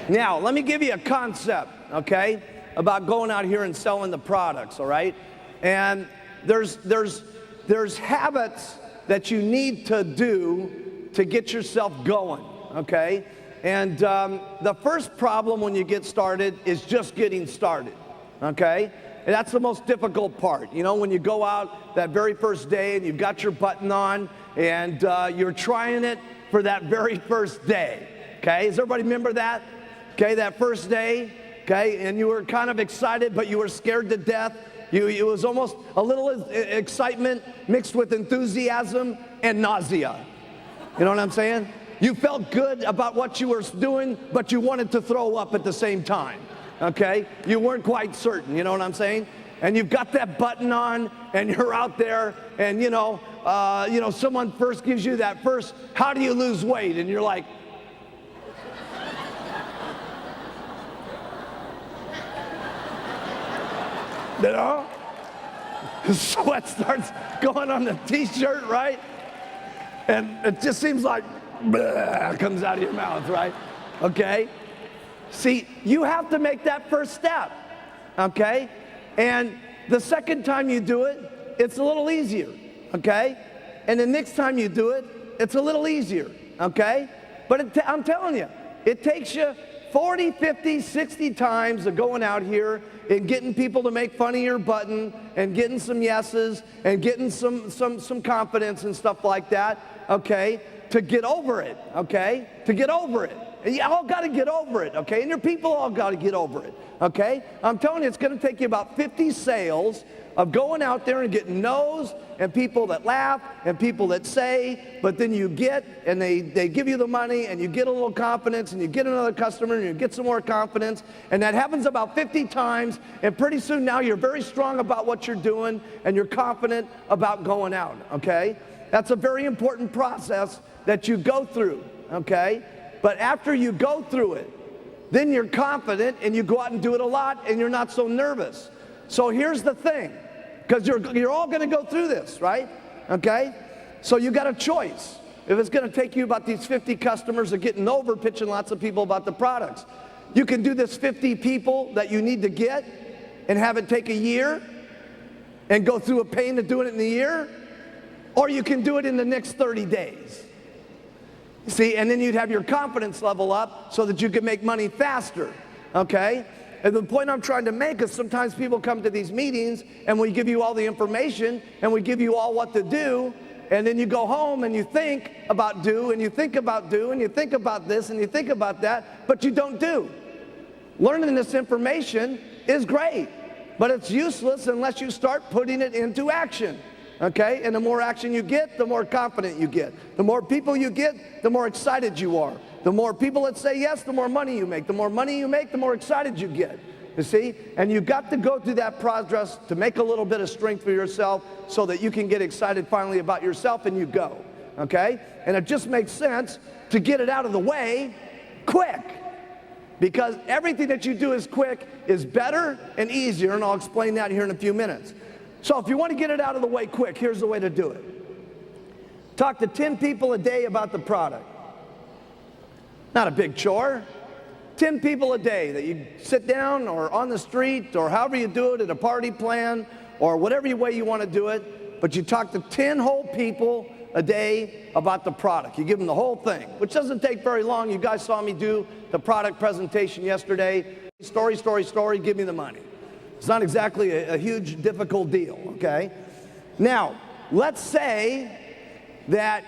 Now, let me give you a concept, okay, about going out here and selling the products, all right? And there's habits that you need to do to get yourself going, okay? And the first problem when you get started is just getting started, okay? And that's the most difficult part. You know, when you go out that very first day and you've got your button on and you're trying it for that very first day, okay? Does everybody remember that? Okay, that first day, okay, and you were kind of excited, but you were scared to death. It was almost a little excitement mixed with enthusiasm and nausea. You know what I'm saying? You felt good about what you were doing, but you wanted to throw up at the same time, okay? You weren't quite certain, you know what I'm saying? And you've got that button on, and you're out there, and someone first gives you that first, how do you lose weight? And you're like, you know, sweat starts going on the t-shirt, right? And it just seems like comes out of your mouth, right? Okay? See, you have to make that first step, okay? And the second time you do it, it's a little easier, okay? And the next time you do it, it's a little easier, okay? But I'm telling you, it takes you 40, 50, 60 times of going out here and getting people to make fun of your button and getting some yeses and getting some confidence and stuff like that, okay, to get over it, okay, to get over it. And you all got to get over it, okay, and your people all got to get over it, okay. I'm telling you, it's going to take you about 50 sales of going out there and getting no's and people that laugh and people that say, but then you get, and they give you the money and you get a little confidence and you get another customer and you get some more confidence, and that happens about 50 times, and pretty soon now you're very strong about what you're doing and you're confident about going out, okay? That's a very important process that you go through, okay? But after you go through it, then you're confident and you go out and do it a lot and you're not so nervous. So here's the thing, because you're all going to go through this, right? Okay? So you got a choice. If it's going to take you about these 50 customers of getting over pitching lots of people about the products, you can do this 50 people that you need to get and have it take a year and go through a pain of doing it in a year, or you can do it in the next 30 days. See, and then you'd have your confidence level up so that you can make money faster, okay? And the point I'm trying to make is sometimes people come to these meetings and we give you all the information and we give you all what to do, and then you go home and you think about do and you think about do and you think about this and you think about that, but you don't do. Learning this information is great, but it's useless unless you start putting it into action. Okay, and the more action you get, the more confident you get. The more people you get, the more excited you are. The more people that say yes, the more money you make. The more money you make, the more excited you get. You see? And you've got to go through that process to make a little bit of strength for yourself so that you can get excited finally about yourself, and you go. Okay? And it just makes sense to get it out of the way quick. Because everything that you do is quick is better and easier, and I'll explain that here in a few minutes. So if you want to get it out of the way quick, here's the way to do it. Talk to 10 people a day about the product. Not a big chore. 10 people a day that you sit down or on the street or however you do it at a party plan or whatever way you want to do it, but you talk to 10 whole people a day about the product. You give them the whole thing, which doesn't take very long. You guys saw me do the product presentation yesterday. Story, story, story, give me the money. It's not exactly a huge, difficult deal, okay? Now, let's say that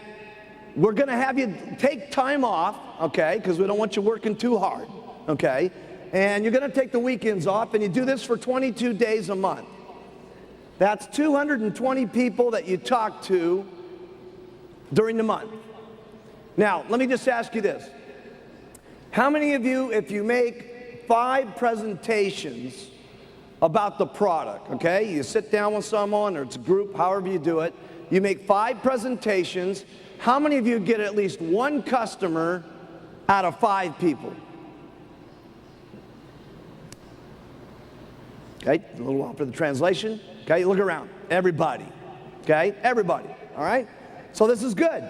we're going to have you take time off, okay, because we don't want you working too hard, okay? And you're going to take the weekends off, and you do this for 22 days a month. That's 220 people that you talk to during the month. Now, let me just ask you this. How many of you, if you make 5 presentations about the product, okay? You sit down with someone, or it's a group, however you do it, you make 5 presentations, how many of you get at least 1 customer out of 5 people? Okay, a little while for the translation. Okay, look around, everybody, okay? Everybody, all right? So this is good.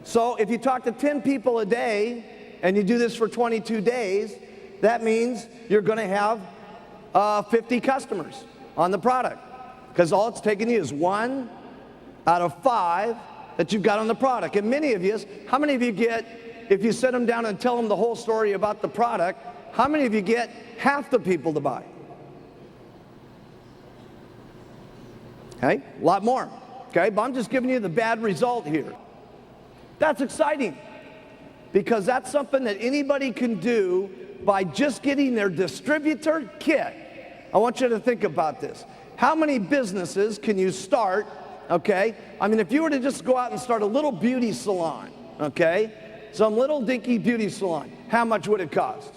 So if you talk to 10 people a day, and you do this for 22 days, that means you're going to have 50 customers on the product, because all it's taking you is 1 out of 5 that you've got on the product. And many of you, how many of you get, if you sit them down and tell them the whole story about the product, how many of you get half the people to buy? Okay, a lot more. Okay, but I'm just giving you the bad result here. That's exciting, because that's something that anybody can do by just getting their distributor kit. I want you to think about this. How many businesses can you start, okay? I mean, if you were to just go out and start a little beauty salon, okay? Some little dinky beauty salon, how much would it cost?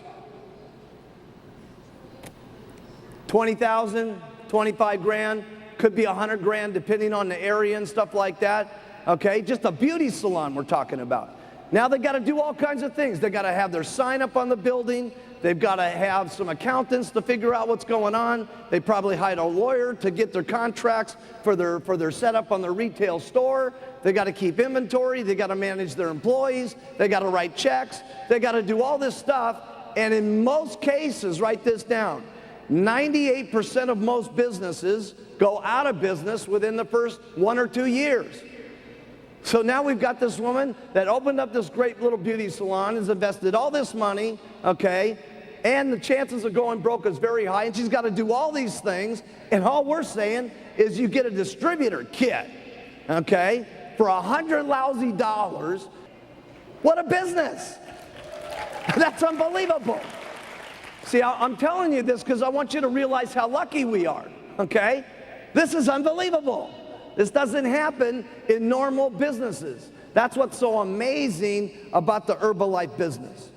20,000, 25 grand, could be 100 grand depending on the area and stuff like that, okay? Just a beauty salon we're talking about. Now they got to do all kinds of things. They got to have their sign up on the building. They've got to have some accountants to figure out what's going on. They probably hired a lawyer to get their contracts for their setup on their retail store. They got to keep inventory. They got to manage their employees. They got to write checks. They got to do all this stuff. And in most cases, write this down, 98% of most businesses go out of business within the first 1 or 2 years. So now we've got this woman that opened up this great little beauty salon, has invested all this money, okay, and the chances of going broke is very high, and she's got to do all these things, and all we're saying is you get a distributor kit, okay, for $100 lousy. What a business! That's unbelievable. See, I'm telling you this because I want you to realize how lucky we are, okay? This is unbelievable. This doesn't happen in normal businesses. That's what's so amazing about the Herbalife business.